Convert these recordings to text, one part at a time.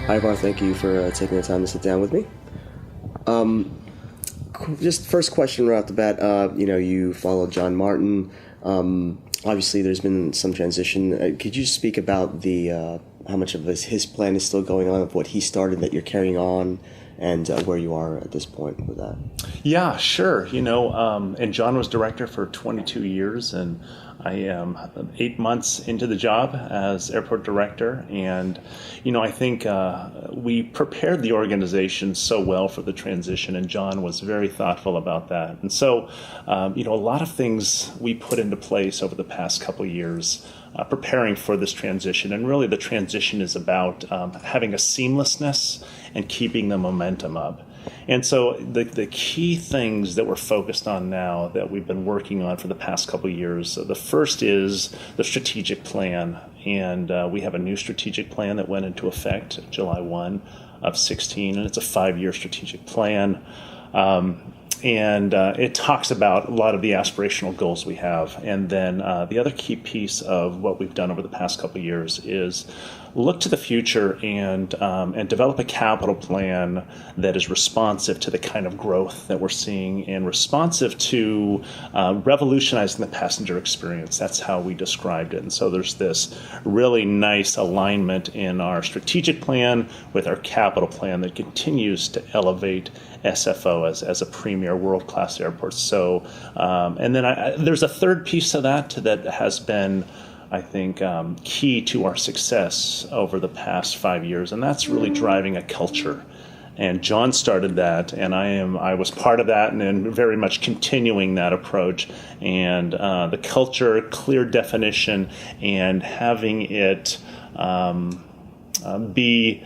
Ivar, thank you for taking the time to sit down with me. Just first question right off the bat. You followed John Martin. Obviously, there's been some transition. Could you speak about the how much of his plan is still going on, of what he started that you're carrying on, and where you are at this point with that? Yeah, sure. And John was director for 22 years, and I am 8 months into the job as airport director. And, I think we prepared the organization so well for the transition, and John was very thoughtful about that. And so, a lot of things we put into place over the past couple of years preparing for this transition. And really the transition is about having a seamlessness and keeping the momentum up. And so the key things that we're focused on now that we've been working on for the past couple of years, so the first is the strategic plan. And we have a new strategic plan that went into effect July 1 of 16, and it's a 5-year strategic plan. And it talks about a lot of the aspirational goals we have. And then the other key piece of what we've done over the past couple of years is look to the future and develop a capital plan that is responsive to the kind of growth that we're seeing and responsive to revolutionizing the passenger experience. That's how we described it. And so there's this really nice alignment in our strategic plan with our capital plan that continues to elevate SFO as a premier world-class airport. So, and then there's a third piece of that has been, I think, key to our success over the past 5 years, and that's really driving a culture. And John started that, and I was part of that, and then very much continuing that approach. And the culture, clear definition, and having it be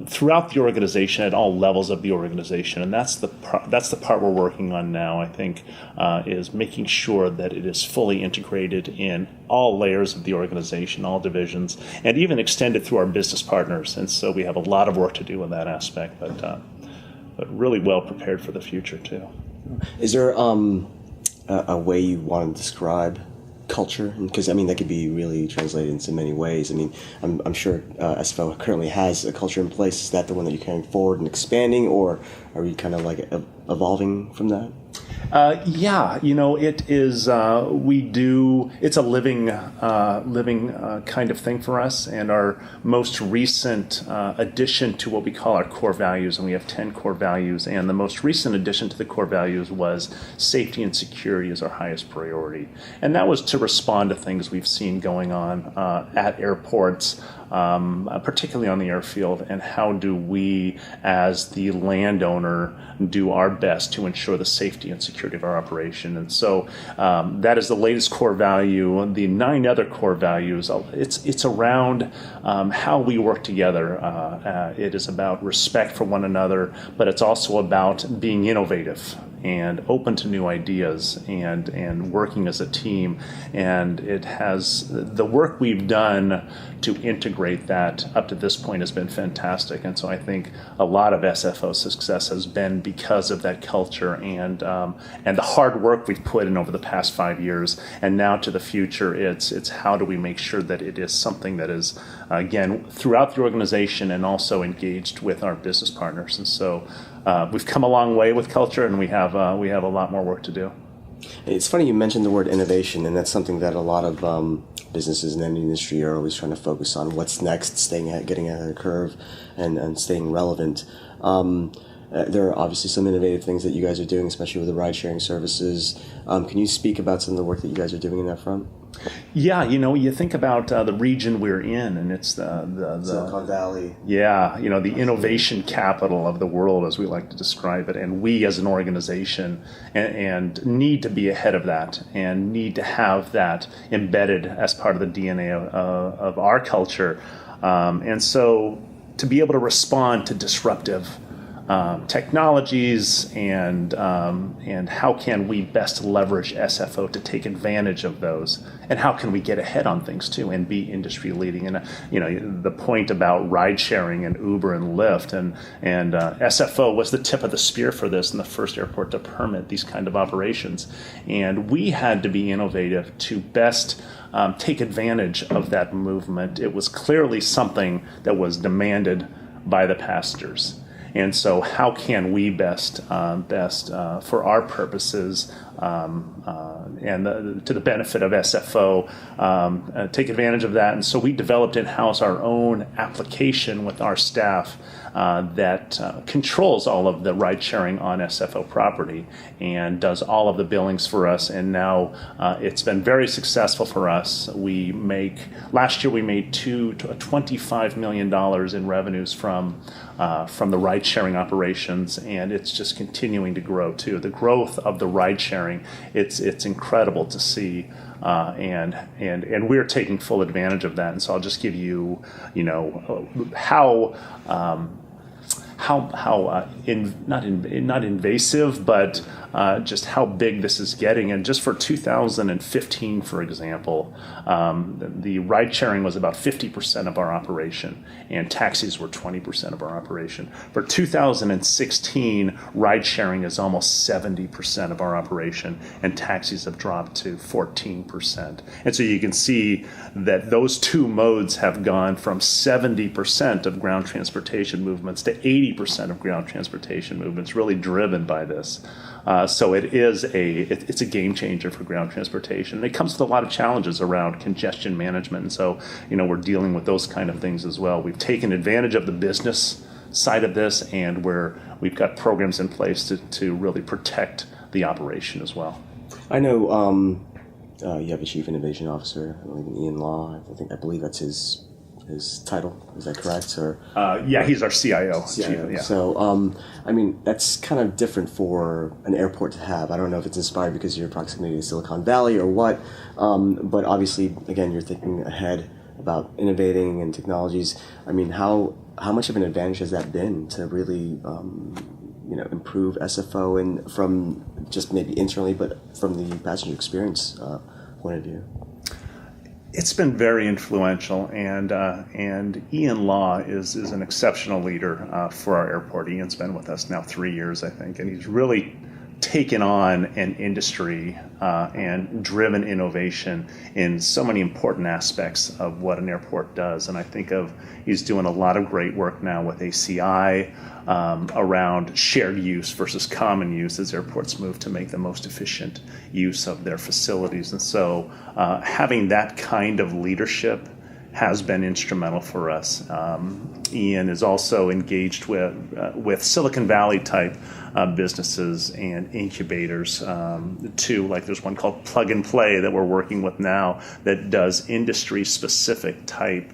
throughout the organization at all levels of the organization, and that's the part we're working on now. I think is making sure that it is fully integrated in all layers of the organization, all divisions, and even extended through our business partners. And so we have a lot of work to do in that aspect, but really well prepared for the future too. Is there a way you want to describe culture? Because that could be really translated into many ways. I'm sure SFO currently has a culture in place. Is that the one that you're carrying forward and expanding, or are you kind of like evolving from that? It is. It's a living kind of thing for us. And our most recent addition to what we call our core values, and we have 10 core values. And the most recent addition to the core values was safety and security is our highest priority. And that was to respond to things we've seen going on at airports, particularly on the airfield, and how do we, as the landowner, do our best to ensure the safety and security of our operation. And so that is the latest core value. The 9 other core values, it's around how we work together. It is about respect for one another, but it's also about being innovative and open to new ideas and working as a team. And it has the work we've done to integrate that up to this point has been fantastic. And so I think a lot of SFO success has been because of that culture and the hard work we've put in over the past 5 years. And now to the future, it's how do we make sure that it is something that is, again, throughout the organization and also engaged with our business partners. And so we've come a long way with culture, and we have a lot more work to do. It's funny you mentioned the word innovation, and that's something that a lot of businesses in any industry are always trying to focus on. What's next? Getting ahead of the curve, and staying relevant. There are obviously some innovative things that you guys are doing, especially with the ride-sharing services. Can you speak about some of the work that you guys are doing in that front? Yeah, you think about the region we're in, and it's the Silicon Valley. Yeah, the innovation capital of the world, as we like to describe it. And we as an organization and need to be ahead of that and need to have that embedded as part of the DNA of our culture. And so to be able to respond to disruptive technologies and how can we best leverage SFO to take advantage of those, and how can we get ahead on things too and be industry leading. And the point about ride sharing and Uber and Lyft and SFO was the tip of the spear for this and the first airport to permit these kind of operations, and we had to be innovative to best take advantage of that movement. It was clearly something that was demanded by the passengers. And so how can we best for our purposes and to the benefit of SFO, take advantage of that? And so we developed in-house our own application with our staff that controls all of the ride sharing on SFO property and does all of the billings for us. And now it's been very successful for us. Last year we made $25 million in revenues from the ride sharing operations, and it's just continuing to grow too. The growth of the ride sharing, it's incredible to see, and we're taking full advantage of that. And so I'll just give you, not invasive, but just how big this is getting. And just for 2015, for example, the ride sharing was about 50% of our operation, and taxis were 20% of our operation. For 2016, ride sharing is almost 70% of our operation, and taxis have dropped to 14%. And so you can see that those two modes have gone from 70% of ground transportation movements to 80% of ground transportation movements, really driven by this. So it's a game changer for ground transportation. And it comes with a lot of challenges around congestion management. And so, we're dealing with those kind of things as well. We've taken advantage of the business side of this, and we've got programs in place to really protect the operation as well. I know you have a chief innovation officer, I believe in Ian Law. I believe that's his title. Is that correct? Or yeah, he's our CIO. CIO. Yeah. So, that's kind of different for an airport to have. I don't know if it's inspired because of your proximity to Silicon Valley or what, but obviously, again, you're thinking ahead about innovating and technologies. How much of an advantage has that been to really, improve SFO and from just maybe internally, but from the passenger experience point of view? It's been very influential, and Ian Law is an exceptional leader for our airport. Ian's been with us now 3 years, I think, and he's really taken on an industry and driven innovation in so many important aspects of what an airport does. And I think he's doing a lot of great work now with ACI around shared use versus common use as airports move to make the most efficient use of their facilities. And so having that kind of leadership has been instrumental for us. Ian is also engaged with Silicon Valley type businesses and incubators too. Like there's one called Plug and Play that we're working with now that does industry specific type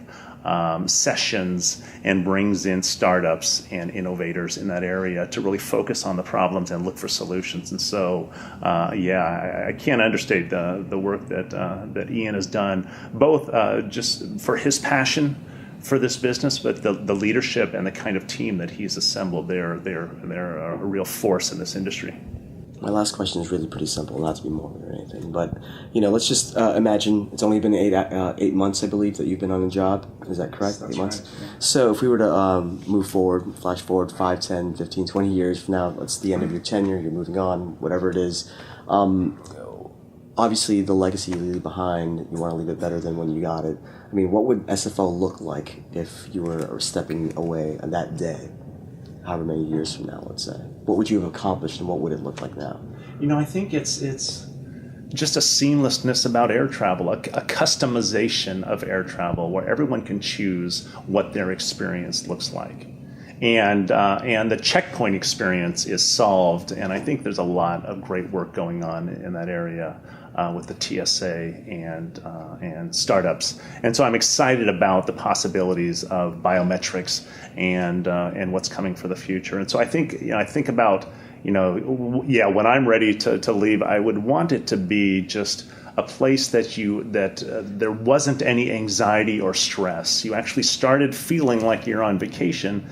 sessions and brings in startups and innovators in that area to really focus on the problems and look for solutions. And so, I can't understate the work that Ian has done, both just for his passion for this business, but the leadership and the kind of team that he's assembled. They're a real force in this industry. My last question is really pretty simple, not to be morbid or anything, but let's just imagine it's only been 8 months, I believe, that you've been on the job. Is that correct? That's 8 months? Right, yeah. So if we were to flash forward 5, 10, 15, 20 years from now, it's the end of your tenure, you're moving on, whatever it is. Obviously, the legacy you leave behind, you want to leave it better than when you got it. What would SFO look like if you were stepping away on that day? However many years from now, let's say. What would you have accomplished and what would it look like now? I think it's just a seamlessness about air travel, a customization of air travel where everyone can choose what their experience looks like. And the checkpoint experience is solved, and I think there's a lot of great work going on in that area with the TSA and startups. And so I'm excited about the possibilities of biometrics and what's coming for the future. And so I think about when I'm ready to leave, I would want it to be just a place that there wasn't any anxiety or stress. You actually started feeling like you're on vacation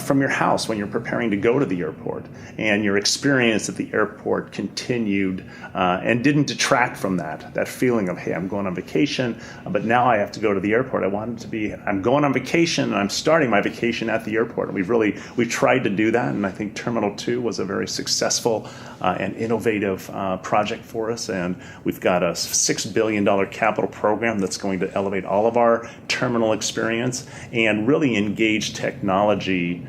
from your house when you're preparing to go to the airport, and your experience at the airport continued and didn't detract from that feeling of, hey, I'm going on vacation, but now I have to go to the airport. I want it to be, I'm going on vacation and I'm starting my vacation at the airport. And we've tried to do that, and I think Terminal 2 was a very successful and innovative project for us, and we've got a $6 billion capital program that's going to elevate all of our terminal experience and really engage technology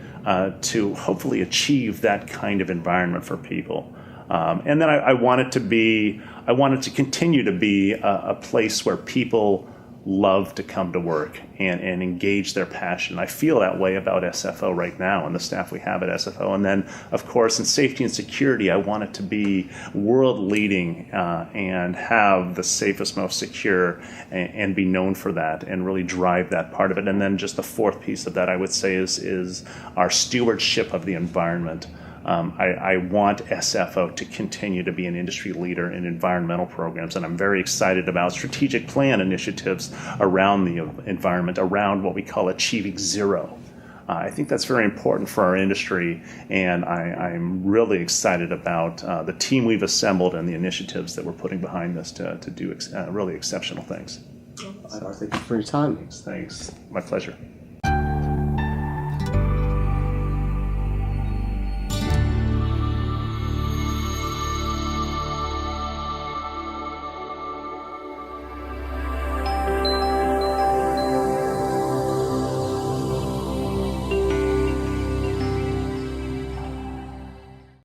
to hopefully achieve that kind of environment for people. And then I want it to continue to be a place where people love to come to work and engage their passion. I feel that way about SFO right now and the staff we have at SFO. And then, of course, in safety and security, I want it to be world leading and have the safest, most secure, and be known for that and really drive that part of it. And then just the fourth piece of that, I would say, is our stewardship of the environment. I want SFO to continue to be an industry leader in environmental programs, and I'm very excited about strategic plan initiatives around the environment, around what we call achieving zero. I think that's very important for our industry, and I'm really excited about the team we've assembled and the initiatives that we're putting behind this to do really exceptional things. Ivar, thank you for your time. Thanks. My pleasure.